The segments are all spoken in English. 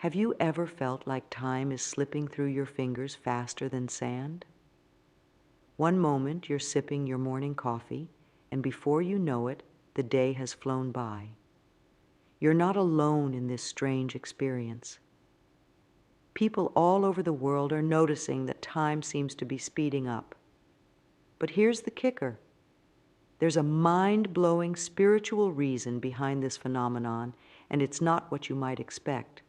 Have you ever felt like time is slipping through your fingers faster than sand? One moment you're sipping your morning coffee, and before you know it, the day has flown by. You're not alone in this strange experience. People all over the world are noticing that time seems to be speeding up. But here's the kicker. There's a mind-blowing spiritual reason behind this phenomenon, and it's not what you might expect.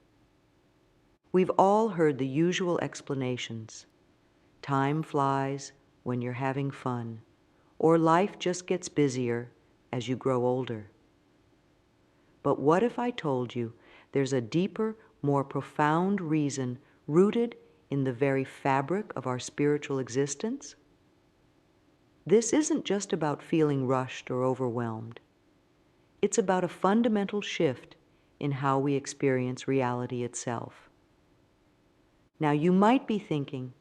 We've all heard the usual explanations. Time flies when you're having fun, or life just gets busier as you grow older. But what if I told you there's a deeper, more profound reason rooted in the very fabric of our spiritual existence? This isn't just about feeling rushed or overwhelmed. It's about a fundamental shift in how we experience reality itself. Now you might be thinking,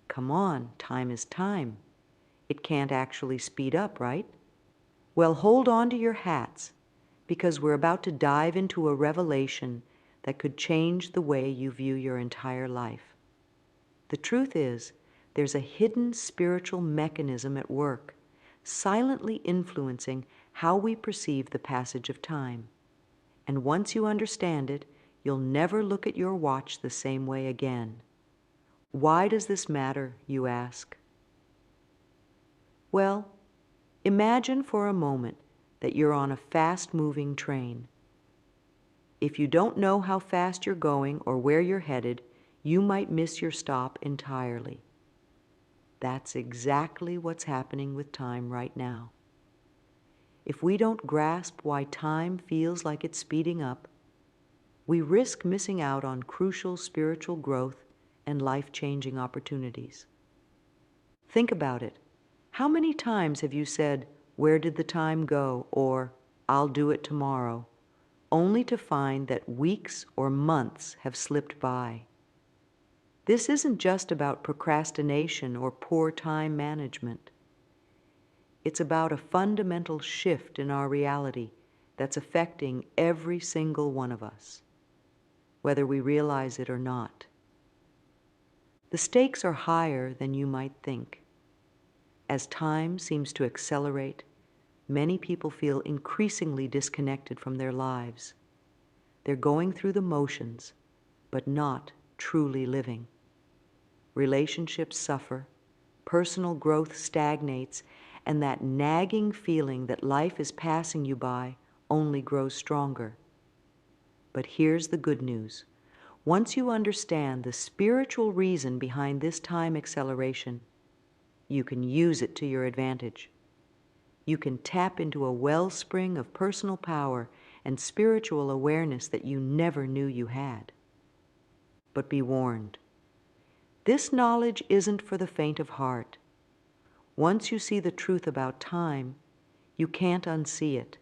come on, time is time. It can't actually speed up, right? Well, hold on to your hats, because we're about to dive into a revelation that could change the way you view your entire life. The truth is, there's a hidden spiritual mechanism at work, silently influencing how we perceive the passage of time. And once you understand it, you'll never look at your watch the same way again. Why does this matter, you ask? Well, imagine for a moment that you're on a fast-moving train. If you don't know how fast you're going or where you're headed, you might miss your stop entirely. That's exactly what's happening with time right now. If we don't grasp why time feels like it's speeding up, we risk missing out on crucial spiritual growth and life-changing opportunities. Think about it. How many times have you said, "Where did the time go?" or "I'll do it tomorrow," only to find that weeks or months have slipped by? This isn't just about procrastination or poor time management. It's about a fundamental shift in our reality that's affecting every single one of us, whether we realize it or not. The stakes are higher than you might think. As time seems to accelerate, many people feel increasingly disconnected from their lives. They're going through the motions, but not truly living. Relationships suffer, personal growth stagnates, and that nagging feeling that life is passing you by only grows stronger. But here's the good news. Once you understand the spiritual reason behind this time acceleration, you can use it to your advantage. You can tap into a wellspring of personal power and spiritual awareness that you never knew you had. But be warned. This knowledge isn't for the faint of heart. Once you see the truth about time, you can't unsee it.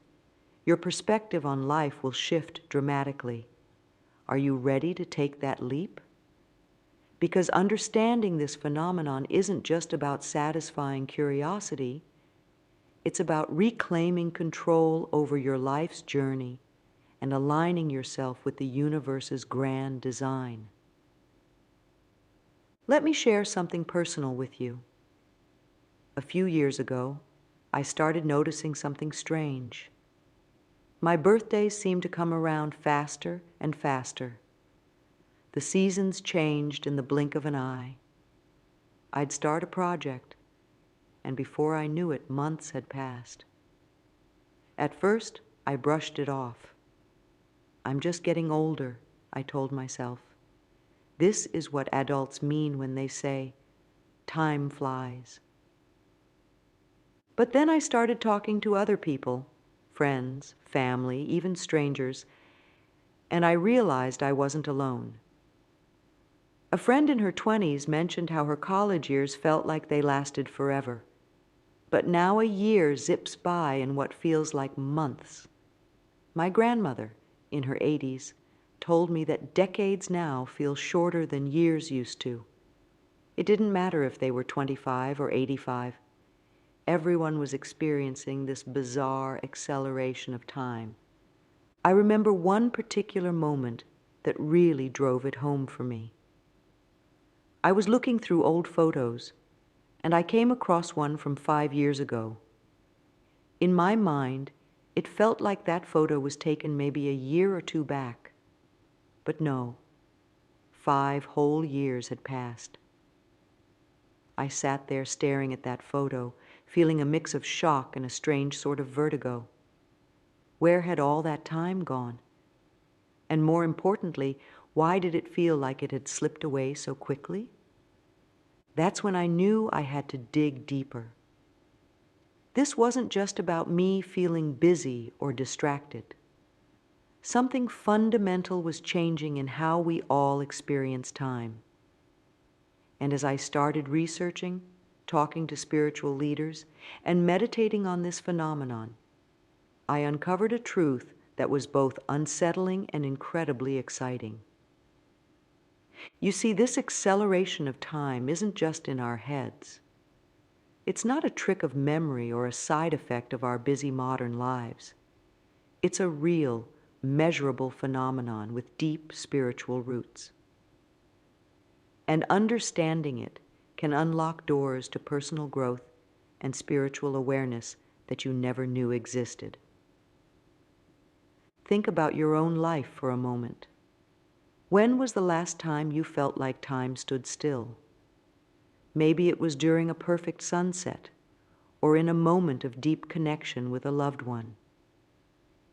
Your perspective on life will shift dramatically. Are you ready to take that leap? Because understanding this phenomenon isn't just about satisfying curiosity, it's about reclaiming control over your life's journey and aligning yourself with the universe's grand design. Let me share something personal with you. A few years ago, I started noticing something strange. My birthdays seemed to come around faster and faster. The seasons changed in the blink of an eye. I'd start a project, and before I knew it, months had passed. At first, I brushed it off. I'm just getting older, I told myself. This is what adults mean when they say, time flies. But then I started talking to other people, friends, family, even strangers, and I realized I wasn't alone. A friend in her 20s mentioned how her college years felt like they lasted forever. But now a year zips by in what feels like months. My grandmother, in her 80s, told me that decades now feel shorter than years used to. It didn't matter if they were 25 or 85. Everyone was experiencing this bizarre acceleration of time. I remember one particular moment that really drove it home for me. I was looking through old photos, and I came across one from 5 years ago. In my mind, it felt like that photo was taken maybe a year or two back. But no, 5 whole years had passed. I sat there staring at that photo, feeling a mix of shock and a strange sort of vertigo. Where had all that time gone? And more importantly, why did it feel like it had slipped away so quickly? That's when I knew I had to dig deeper. This wasn't just about me feeling busy or distracted. Something fundamental was changing in how we all experience time. And as I started researching, talking to spiritual leaders, and meditating on this phenomenon, I uncovered a truth that was both unsettling and incredibly exciting. You see, this acceleration of time isn't just in our heads. It's not a trick of memory or a side effect of our busy modern lives. It's a real, measurable phenomenon with deep spiritual roots. And understanding it can unlock doors to personal growth and spiritual awareness that you never knew existed. Think about your own life for a moment. When was the last time you felt like time stood still? Maybe it was during a perfect sunset, or in a moment of deep connection with a loved one.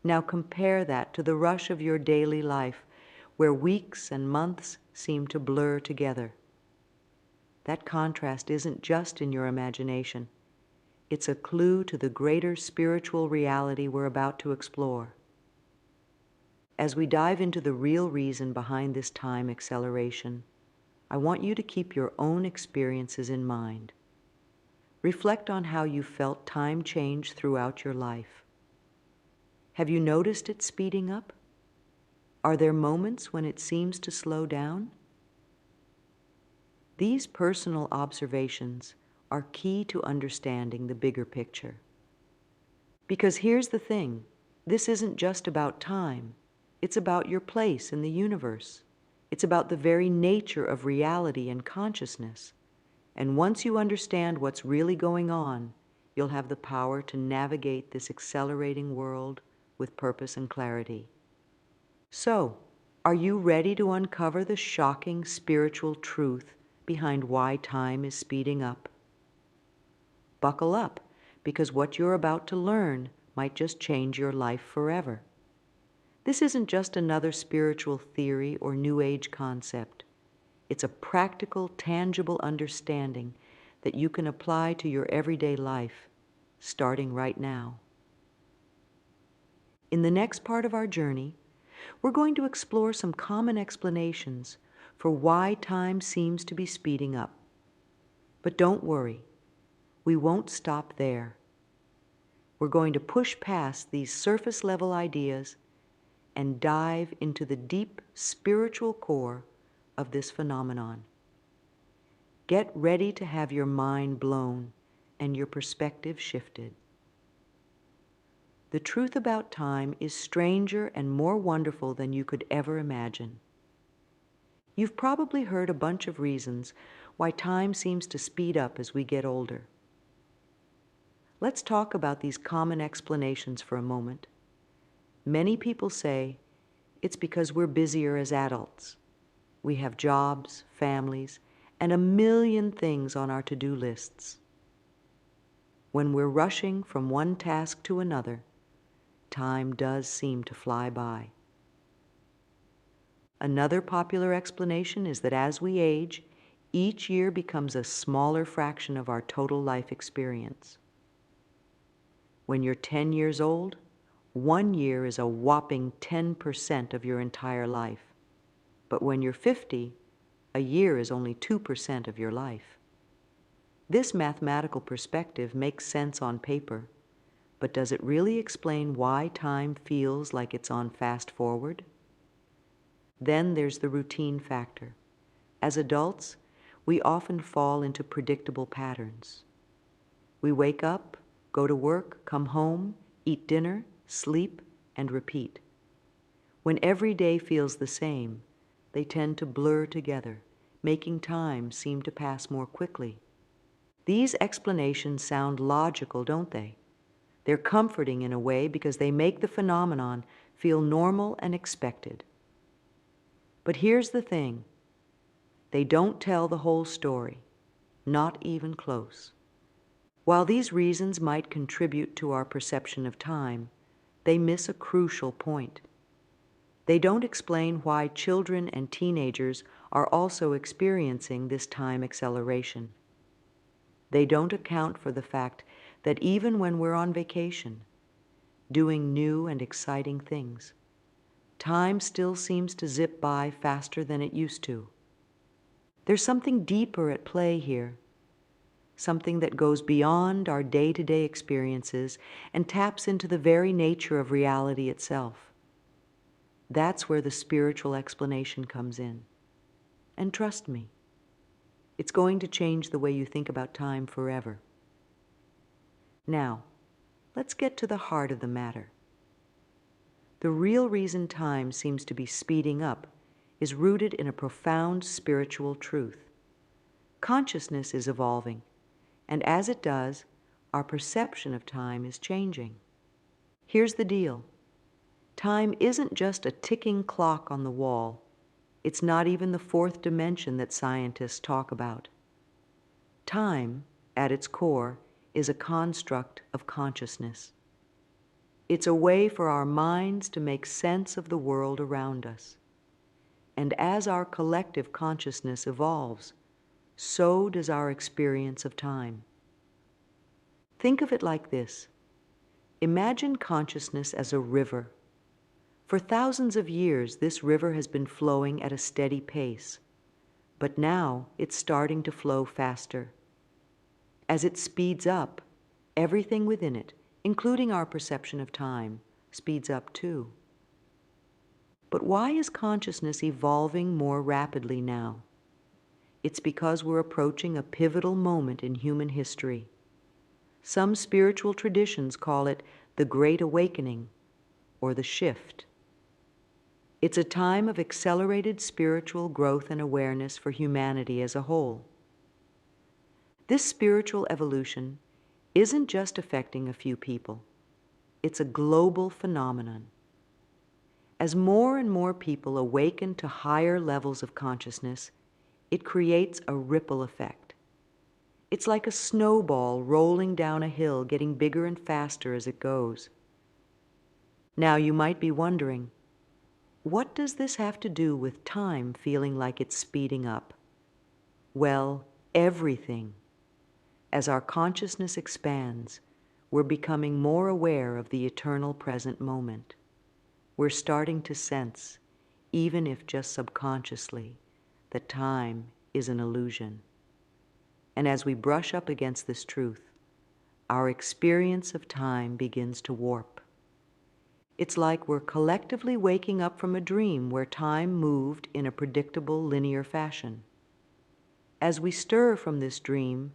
Now compare that to the rush of your daily life, where weeks and months seem to blur together. That contrast isn't just in your imagination. It's a clue to the greater spiritual reality we're about to explore. As we dive into the real reason behind this time acceleration, I want you to keep your own experiences in mind. Reflect on how you felt time change throughout your life. Have you noticed it speeding up? Are there moments when it seems to slow down? These personal observations are key to understanding the bigger picture. Because here's the thing, this isn't just about time. It's about your place in the universe. It's about the very nature of reality and consciousness. And once you understand what's really going on, you'll have the power to navigate this accelerating world with purpose and clarity. So, are you ready to uncover the shocking spiritual truth behind why time is speeding up? Buckle up, because what you're about to learn might just change your life forever. This isn't just another spiritual theory or New Age concept. It's a practical, tangible understanding that you can apply to your everyday life, starting right now. In the next part of our journey, we're going to explore some common explanations for why time seems to be speeding up. But don't worry, we won't stop there. We're going to push past these surface-level ideas and dive into the deep spiritual core of this phenomenon. Get ready to have your mind blown and your perspective shifted. The truth about time is stranger and more wonderful than you could ever imagine. You've probably heard a bunch of reasons why time seems to speed up as we get older. Let's talk about these common explanations for a moment. Many people say it's because we're busier as adults. We have jobs, families, and a million things on our to-do lists. When we're rushing from one task to another, time does seem to fly by. Another popular explanation is that as we age, each year becomes a smaller fraction of our total life experience. When you're 10 years old, 1 year is a whopping 10% of your entire life. But when you're 50, a year is only 2% of your life. This mathematical perspective makes sense on paper, but does it really explain why time feels like it's on fast forward? Then there's the routine factor. As adults, we often fall into predictable patterns. We wake up, go to work, come home, eat dinner, sleep, and repeat. When every day feels the same, they tend to blur together, making time seem to pass more quickly. These explanations sound logical, don't they? They're comforting in a way because they make the phenomenon feel normal and expected. But here's the thing. They don't tell the whole story, not even close. While these reasons might contribute to our perception of time, they miss a crucial point. They don't explain why children and teenagers are also experiencing this time acceleration. They don't account for the fact that even when we're on vacation, doing new and exciting things, time still seems to zip by faster than it used to. There's something deeper at play here, something that goes beyond our day-to-day experiences and taps into the very nature of reality itself. That's where the spiritual explanation comes in. And trust me, it's going to change the way you think about time forever. Now, let's get to the heart of the matter. The real reason time seems to be speeding up is rooted in a profound spiritual truth. Consciousness is evolving, and as it does, our perception of time is changing. Here's the deal. Time isn't just a ticking clock on the wall. It's not even the fourth dimension that scientists talk about. Time, at its core, is a construct of consciousness. It's a way for our minds to make sense of the world around us. And as our collective consciousness evolves, so does our experience of time. Think of it like this. Imagine consciousness as a river. For thousands of years, this river has been flowing at a steady pace, but now it's starting to flow faster. As it speeds up, everything within it, including our perception of time, speeds up too. But why is consciousness evolving more rapidly now? It's because we're approaching a pivotal moment in human history. Some spiritual traditions call it the Great Awakening or the Shift. It's a time of accelerated spiritual growth and awareness for humanity as a whole. This spiritual evolution isn't just affecting a few people. It's a global phenomenon. As more and more people awaken to higher levels of consciousness, it creates a ripple effect. It's like a snowball rolling down a hill, getting bigger and faster as it goes. Now you might be wondering, what does this have to do with time feeling like it's speeding up? Well, everything. As our consciousness expands, we're becoming more aware of the eternal present moment. We're starting to sense, even if just subconsciously, that time is an illusion. And as we brush up against this truth, our experience of time begins to warp. It's like we're collectively waking up from a dream where time moved in a predictable linear fashion. As we stir from this dream,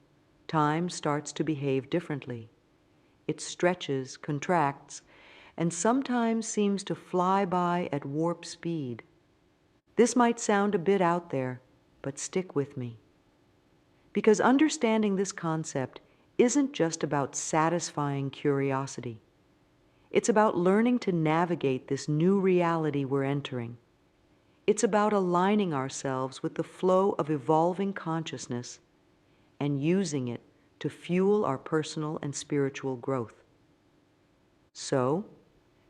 time starts to behave differently. It stretches, contracts, and sometimes seems to fly by at warp speed. This might sound a bit out there, but stick with me. Because understanding this concept isn't just about satisfying curiosity. It's about learning to navigate this new reality we're entering. It's about aligning ourselves with the flow of evolving consciousness and using it to fuel our personal and spiritual growth. So,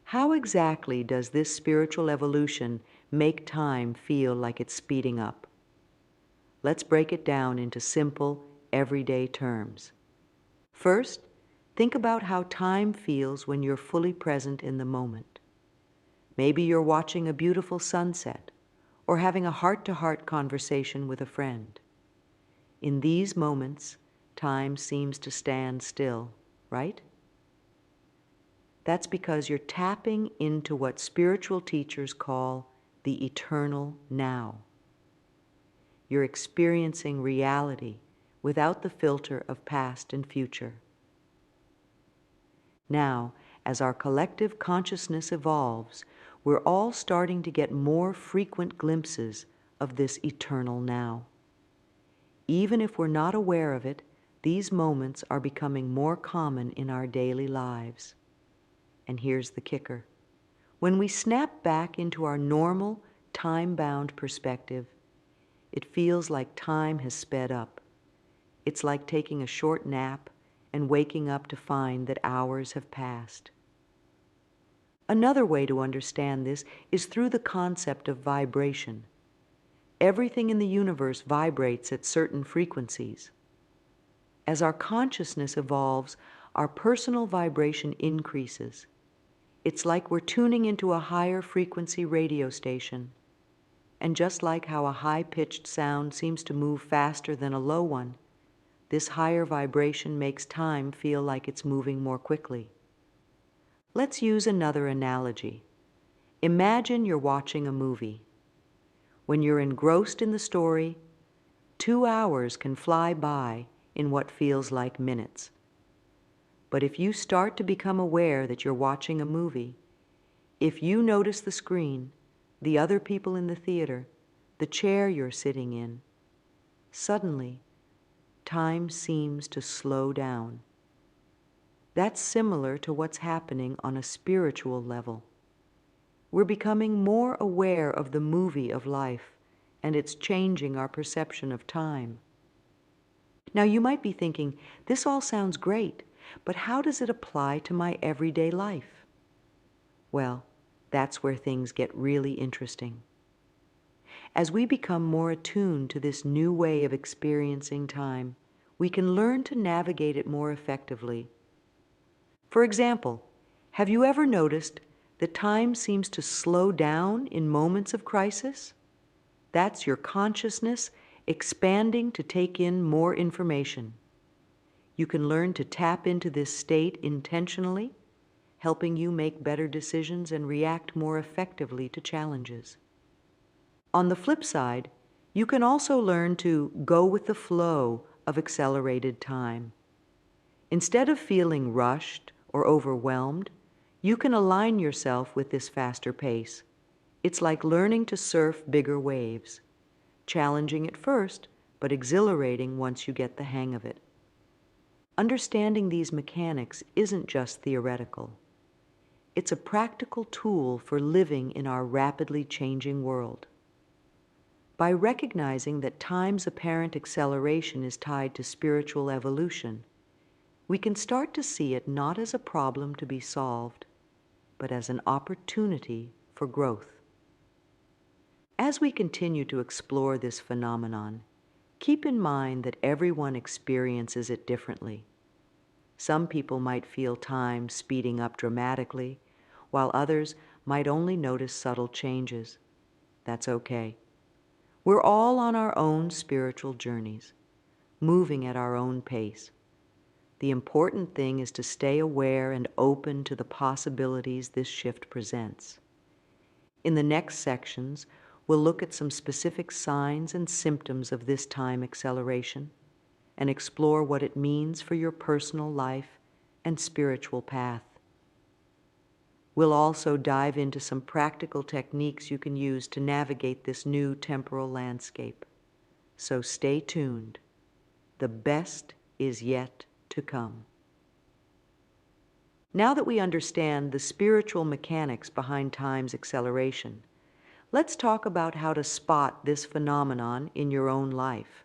how exactly does this spiritual evolution make time feel like it's speeding up? Let's break it down into simple, everyday terms. First, think about how time feels when you're fully present in the moment. Maybe you're watching a beautiful sunset or having a heart-to-heart conversation with a friend. In these moments, time seems to stand still, right? That's because you're tapping into what spiritual teachers call the eternal now. You're experiencing reality without the filter of past and future. Now, as our collective consciousness evolves, we're all starting to get more frequent glimpses of this eternal now. Even if we're not aware of it, these moments are becoming more common in our daily lives. And here's the kicker. When we snap back into our normal, time-bound perspective, it feels like time has sped up. It's like taking a short nap and waking up to find that hours have passed. Another way to understand this is through the concept of vibration. Everything in the universe vibrates at certain frequencies. As our consciousness evolves, our personal vibration increases. It's like we're tuning into a higher frequency radio station. And just like how a high-pitched sound seems to move faster than a low one, this higher vibration makes time feel like it's moving more quickly. Let's use another analogy. Imagine you're watching a movie. When you're engrossed in the story, 2 hours can fly by in what feels like minutes. But if you start to become aware that you're watching a movie, if you notice the screen, the other people in the theater, the chair you're sitting in, suddenly, time seems to slow down. That's similar to what's happening on a spiritual level. We're becoming more aware of the movie of life, and it's changing our perception of time. Now you might be thinking, this all sounds great, but how does it apply to my everyday life? Well, that's where things get really interesting. As we become more attuned to this new way of experiencing time, we can learn to navigate it more effectively. For example, have you ever noticed that time seems to slow down in moments of crisis? That's your consciousness expanding to take in more information. You can learn to tap into this state intentionally, helping you make better decisions and react more effectively to challenges. On the flip side, you can also learn to go with the flow of accelerated time. Instead of feeling rushed or overwhelmed, you can align yourself with this faster pace. It's like learning to surf bigger waves, challenging at first, but exhilarating once you get the hang of it. Understanding these mechanics isn't just theoretical. It's a practical tool for living in our rapidly changing world. By recognizing that time's apparent acceleration is tied to spiritual evolution, we can start to see it not as a problem to be solved, but as an opportunity for growth. As we continue to explore this phenomenon, keep in mind that everyone experiences it differently. Some people might feel time speeding up dramatically, while others might only notice subtle changes. That's okay. We're all on our own spiritual journeys, moving at our own pace. The important thing is to stay aware and open to the possibilities this shift presents. In the next sections, we'll look at some specific signs and symptoms of this time acceleration and explore what it means for your personal life and spiritual path. We'll also dive into some practical techniques you can use to navigate this new temporal landscape. So stay tuned. The best is yet to come. Now that we understand the spiritual mechanics behind time's acceleration, let's talk about how to spot this phenomenon in your own life.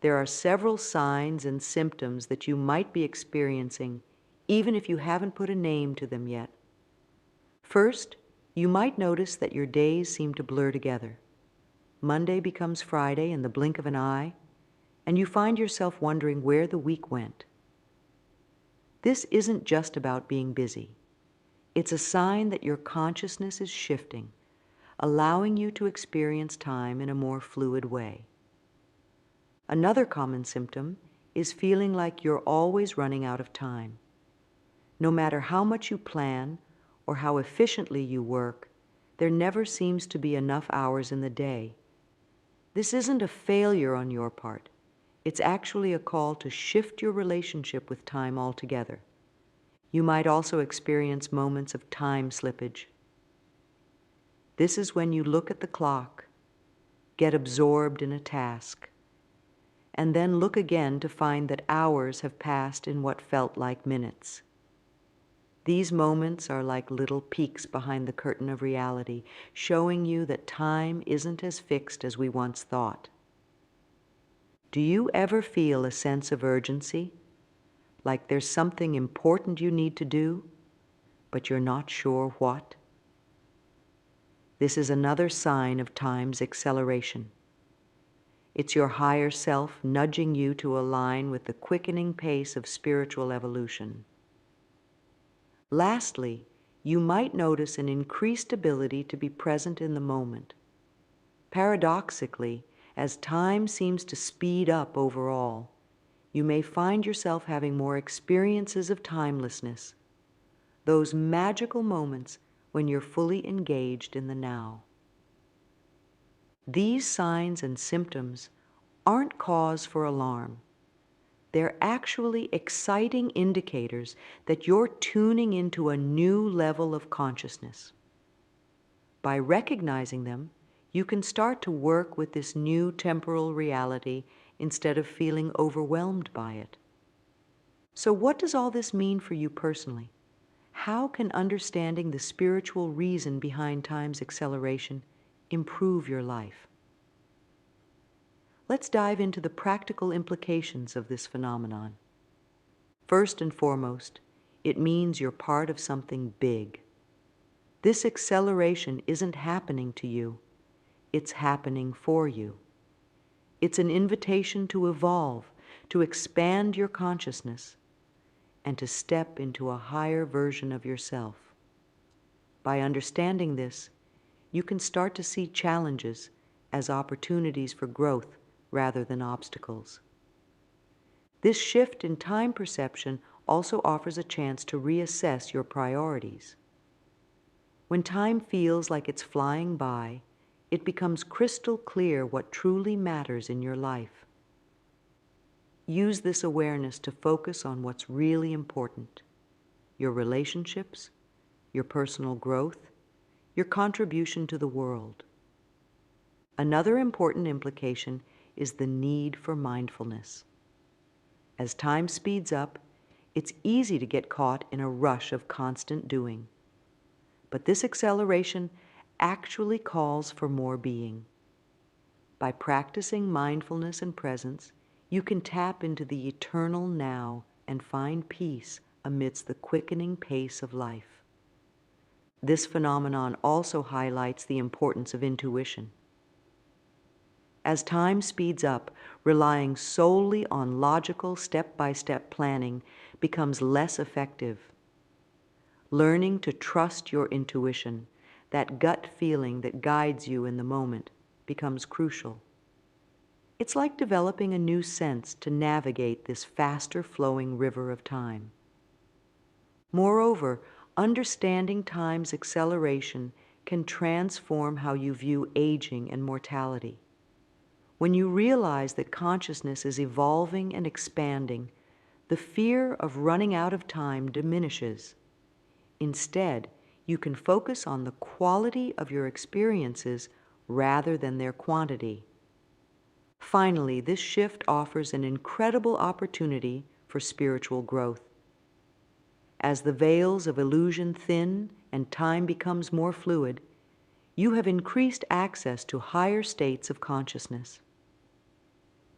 There are several signs and symptoms that you might be experiencing, even if you haven't put a name to them yet. First, you might notice that your days seem to blur together. Monday becomes Friday in the blink of an eye, and you find yourself wondering where the week went. This isn't just about being busy. It's a sign that your consciousness is shifting, allowing you to experience time in a more fluid way. Another common symptom is feeling like you're always running out of time. No matter how much you plan or how efficiently you work, there never seems to be enough hours in the day. This isn't a failure on your part. It's actually a call to shift your relationship with time altogether. You might also experience moments of time slippage. This is when you look at the clock, get absorbed in a task, and then look again to find that hours have passed in what felt like minutes. These moments are like little peeks behind the curtain of reality, showing you that time isn't as fixed as we once thought. Do you ever feel a sense of urgency? Like there's something important you need to do, but you're not sure what? This is another sign of time's acceleration. It's your higher self nudging you to align with the quickening pace of spiritual evolution. Lastly, you might notice an increased ability to be present in the moment. Paradoxically, as time seems to speed up overall, you may find yourself having more experiences of timelessness, those magical moments when you're fully engaged in the now. These signs and symptoms aren't cause for alarm. They're actually exciting indicators that you're tuning into a new level of consciousness. By recognizing them, you can start to work with this new temporal reality instead of feeling overwhelmed by it. So what does all this mean for you personally? How can understanding the spiritual reason behind time's acceleration improve your life? Let's dive into the practical implications of this phenomenon. First and foremost, it means you're part of something big. This acceleration isn't happening to you, it's happening for you. It's an invitation to evolve, to expand your consciousness, and to step into a higher version of yourself. By understanding this, you can start to see challenges as opportunities for growth rather than obstacles. This shift in time perception also offers a chance to reassess your priorities. When time feels like it's flying by, it becomes crystal clear what truly matters in your life. Use this awareness to focus on what's really important: your relationships, your personal growth, your contribution to the world. Another important implication is the need for mindfulness. As time speeds up, it's easy to get caught in a rush of constant doing. But this acceleration actually calls for more being. By practicing mindfulness and presence, you can tap into the eternal now and find peace amidst the quickening pace of life. This phenomenon also highlights the importance of intuition. As time speeds up, relying solely on logical step-by-step planning becomes less effective. Learning to trust your intuition, that gut feeling that guides you in the moment, becomes crucial. It's like developing a new sense to navigate this faster-flowing river of time. Moreover, understanding time's acceleration can transform how you view aging and mortality. When you realize that consciousness is evolving and expanding, the fear of running out of time diminishes. Instead, you can focus on the quality of your experiences rather than their quantity. Finally, this shift offers an incredible opportunity for spiritual growth. As the veils of illusion thin and time becomes more fluid, you have increased access to higher states of consciousness.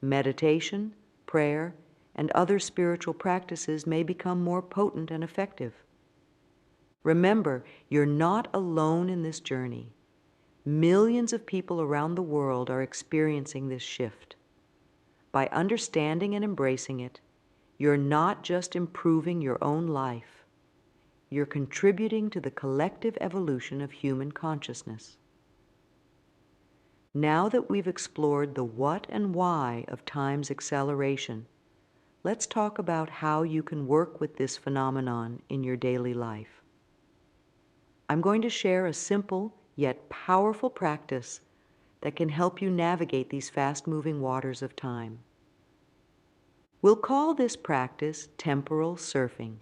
Meditation, prayer, and other spiritual practices may become more potent and effective. Remember, you're not alone in this journey. Millions of people around the world are experiencing this shift. By understanding and embracing it, you're not just improving your own life, you're contributing to the collective evolution of human consciousness. Now that we've explored the what and why of time's acceleration, let's talk about how you can work with this phenomenon in your daily life. I'm going to share a simple yet powerful practice that can help you navigate these fast-moving waters of time. We'll call this practice temporal surfing.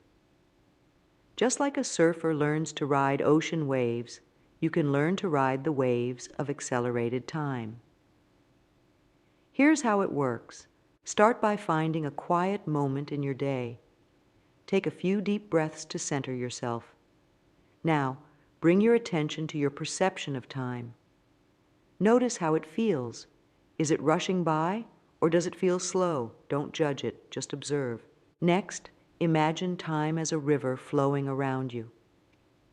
Just like a surfer learns to ride ocean waves, you can learn to ride the waves of accelerated time. Here's how it works. Start by finding a quiet moment in your day. Take a few deep breaths to center yourself. Now, bring your attention to your perception of time. Notice how it feels. Is it rushing by, or does it feel slow? Don't judge it, just observe. Next, imagine time as a river flowing around you.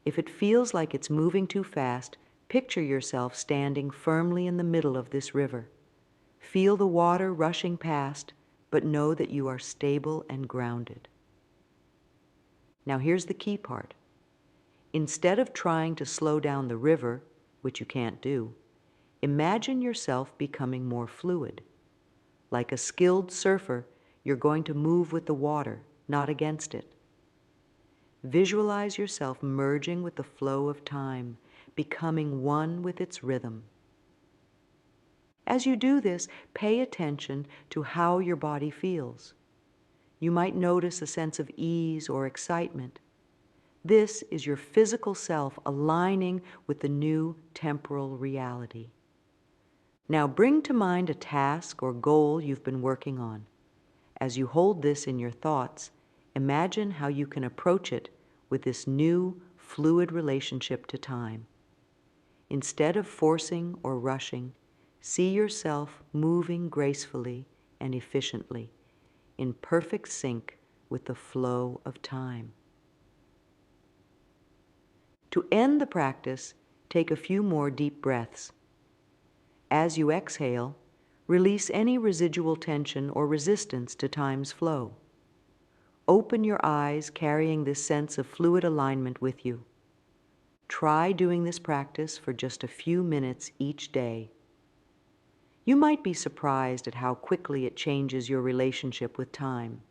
If it feels like it's moving too fast, picture yourself standing firmly in the middle of this river. Feel the water rushing past, but know that you are stable and grounded. Now here's the key part. Instead of trying to slow down the river, which you can't do, imagine yourself becoming more fluid. Like a skilled surfer, you're going to move with the water, not against it. Visualize yourself merging with the flow of time, becoming one with its rhythm. As you do this, pay attention to how your body feels. You might notice a sense of ease or excitement. This is your physical self aligning with the new temporal reality. Now bring to mind a task or goal you've been working on. As you hold this in your thoughts, imagine how you can approach it with this new, fluid relationship to time. Instead of forcing or rushing, see yourself moving gracefully and efficiently, in perfect sync with the flow of time. To end the practice, take a few more deep breaths. As you exhale, release any residual tension or resistance to time's flow. Open your eyes, carrying this sense of fluid alignment with you. Try doing this practice for just a few minutes each day. You might be surprised at how quickly it changes your relationship with time.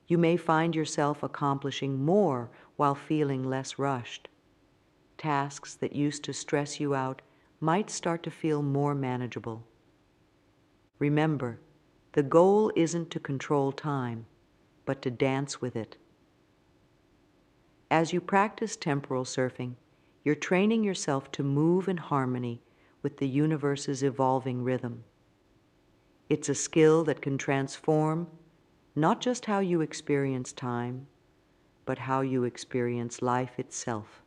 You may find yourself accomplishing more while feeling less rushed. Tasks that used to stress you out might start to feel more manageable. Remember, the goal isn't to control time, but to dance with it. As you practice temporal surfing, you're training yourself to move in harmony with the universe's evolving rhythm. It's a skill that can transform not just how you experience time, but how you experience life itself.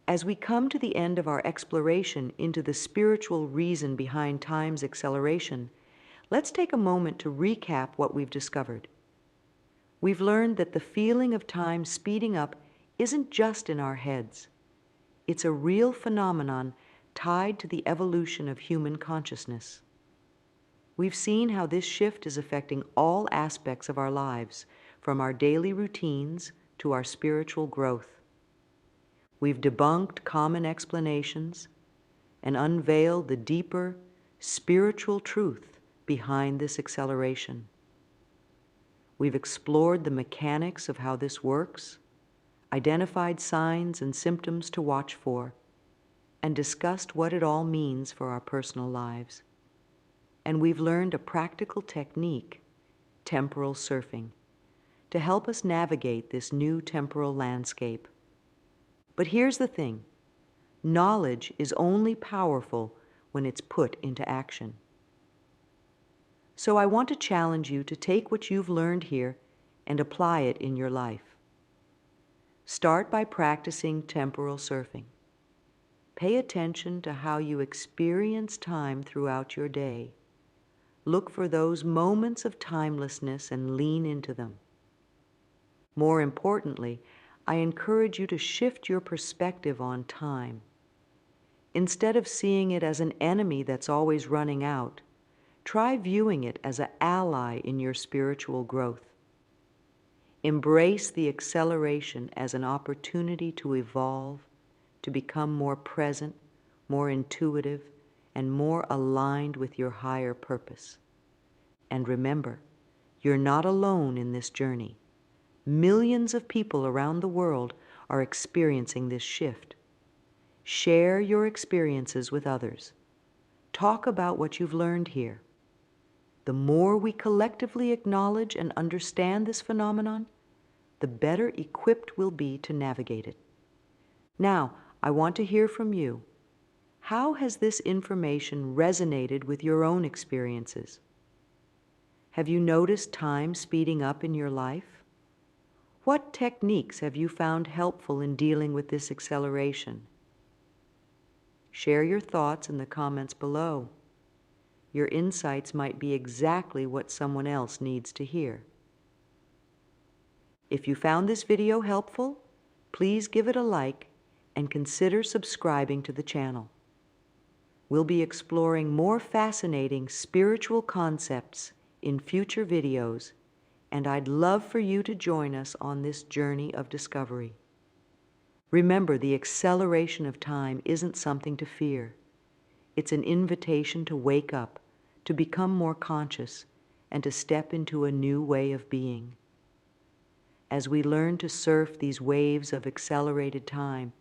As we come to the end of our exploration into the spiritual reason behind time's acceleration, let's take a moment to recap what we've discovered. We've learned that the feeling of time speeding up isn't just in our heads. It's a real phenomenon tied to the evolution of human consciousness. We've seen how this shift is affecting all aspects of our lives, from our daily routines to our spiritual growth. We've debunked common explanations and unveiled the deeper spiritual truth behind this acceleration. We've explored the mechanics of how this works, identified signs and symptoms to watch for, and discussed what it all means for our personal lives. And we've learned a practical technique, temporal surfing, to help us navigate this new temporal landscape. But here's the thing. Knowledge is only powerful when it's put into action. So I want to challenge you to take what you've learned here and apply it in your life. Start by practicing temporal surfing. Pay attention to how you experience time throughout your day. Look for those moments of timelessness and lean into them. More importantly, I encourage you to shift your perspective on time. Instead of seeing it as an enemy that's always running out, try viewing it as an ally in your spiritual growth. Embrace the acceleration as an opportunity to evolve, to become more present, more intuitive, and more aligned with your higher purpose. And remember, you're not alone in this journey. Millions of people around the world are experiencing this shift. Share your experiences with others. Talk about what you've learned here. The more we collectively acknowledge and understand this phenomenon, the better equipped we'll be to navigate it. Now, I want to hear from you. How has this information resonated with your own experiences? Have you noticed time speeding up in your life? What techniques have you found helpful in dealing with this acceleration? Share your thoughts in the comments below. Your insights might be exactly what someone else needs to hear. If you found this video helpful, please give it a like and consider subscribing to the channel. We'll be exploring more fascinating spiritual concepts in future videos, and I'd love for you to join us on this journey of discovery. Remember, the acceleration of time isn't something to fear. It's an invitation to wake up, to become more conscious, and to step into a new way of being. As we learn to surf these waves of accelerated time,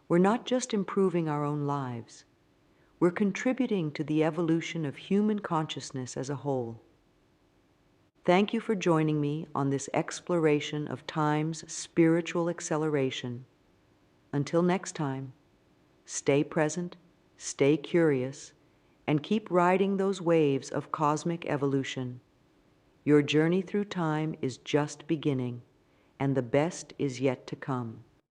we're not just improving our own lives, we're contributing to the evolution of human consciousness as a whole. Thank you for joining me on this exploration of time's spiritual acceleration. Until next time, stay present, stay curious, and keep riding those waves of cosmic evolution. Your journey through time is just beginning, and the best is yet to come.